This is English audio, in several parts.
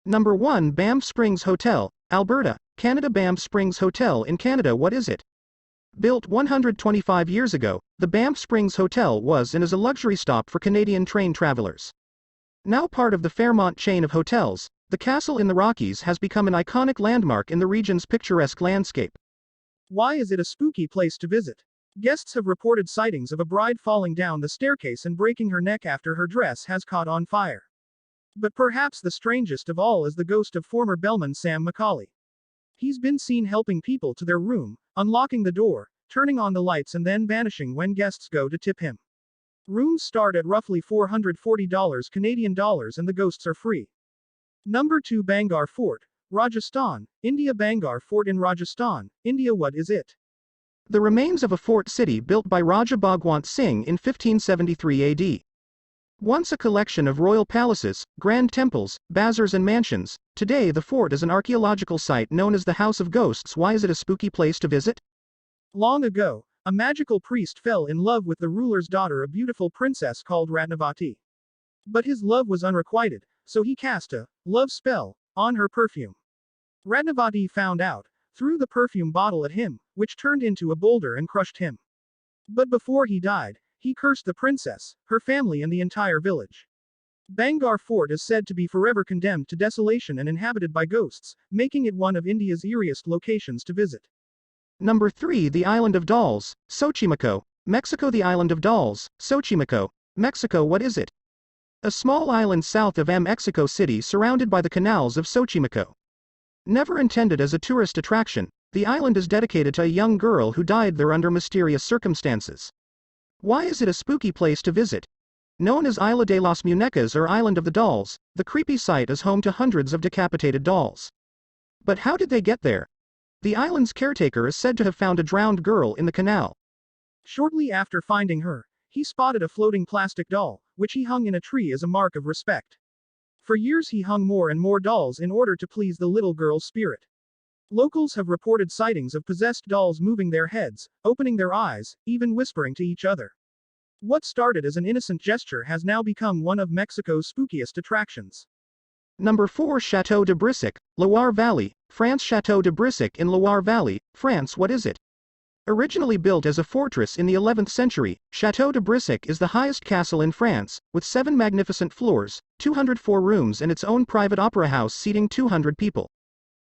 Number 1. Banff Springs Hotel, Alberta, Canada. Banff Springs Hotel in Canada. What is it? Built 125 years ago, the Banff Springs Hotel was and is a luxury stop for Canadian train travelers. Now part of the Fairmont chain of hotels, the castle in the Rockies has become an iconic landmark in the region's picturesque landscape. Why is it a spooky place to visit? Guests have reported sightings of a bride falling down the staircase and breaking her neck after her dress has caught on fire. But perhaps the strangest of all is the ghost of former bellman Sam Macaulay. He's been seen helping people to their room, unlocking the door, turning on the lights and then vanishing when guests go to tip him. Rooms start at roughly $440 Canadian dollars and the ghosts are free. Number 2. Bangar Fort, Rajasthan, India. Bangar Fort in Rajasthan, India. What is it? The remains of a fort city built by Raja Bhagwant Singh in 1573 AD. Once a collection of royal palaces, grand temples, bazaars and mansions, today the fort is an archaeological site known as the House of Ghosts. Why is it a spooky place to visit? Long ago, a magical priest fell in love with the ruler's daughter, a beautiful princess called Ratnavati. But his love was unrequited, so he cast a love spell on her perfume. Ratnavati found out, threw the perfume bottle at him, which turned into a boulder and crushed him. But before he died, he cursed the princess, her family and the entire village. Bangar Fort is said to be forever condemned to desolation and inhabited by ghosts, making it one of India's eeriest locations to visit. Number 3. The Island of Dolls, Xochimilco, Mexico. The Island of Dolls, Xochimilco, Mexico. What is it? A small island south of Mexico City surrounded by the canals of Xochimilco. Never intended as a tourist attraction, the island is dedicated to a young girl who died there under mysterious circumstances. Why is it a spooky place to visit? Known as Isla de las Muñecas or Island of the Dolls, the creepy site is home to hundreds of decapitated dolls. But how did they get there? The island's caretaker is said to have found a drowned girl in the canal. Shortly after finding her, he spotted a floating plastic doll, which he hung in a tree as a mark of respect. For years he hung more and more dolls in order to please the little girl's spirit. Locals have reported sightings of possessed dolls moving their heads, opening their eyes, even whispering to each other. What started as an innocent gesture has now become one of Mexico's spookiest attractions. Number 4. Château de Brissac, Loire Valley, France. Château de Brissac in Loire Valley, France. What is it? Originally built as a fortress in the 11th century, Château de Brissac is the highest castle in France, with 7 magnificent floors, 204 rooms and its own private opera house seating 200 people.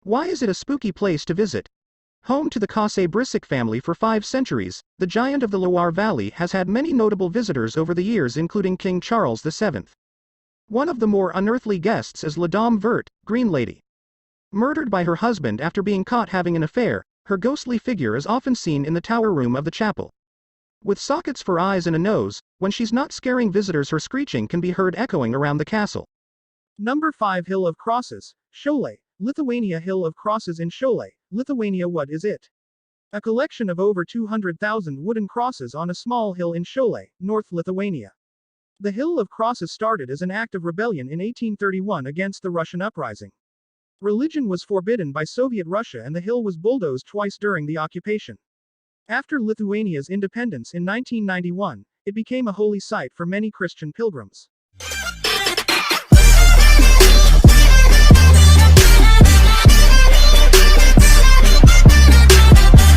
Why is it a spooky place to visit? Home to the Cossé-Brissac family for 5 centuries, the giant of the Loire Valley has had many notable visitors over the years, including King Charles VII. One of the more unearthly guests is La Dame Verte, Green Lady. Murdered by her husband after being caught having an affair, her ghostly figure is often seen in the tower room of the chapel. With sockets for eyes and a nose, when she's not scaring visitors, her screeching can be heard echoing around the castle. Number 5. Hill of Crosses, Šiauliai, Lithuania. Hill of Crosses in Šiauliai, Lithuania. What is it? A collection of over 200,000 wooden crosses on a small hill in Šiauliai, North Lithuania. The Hill of Crosses started as an act of rebellion in 1831 against the Russian uprising. Religion was forbidden by Soviet Russia and the hill was bulldozed twice during the occupation. After Lithuania's independence in 1991, it became a holy site for many Christian pilgrims.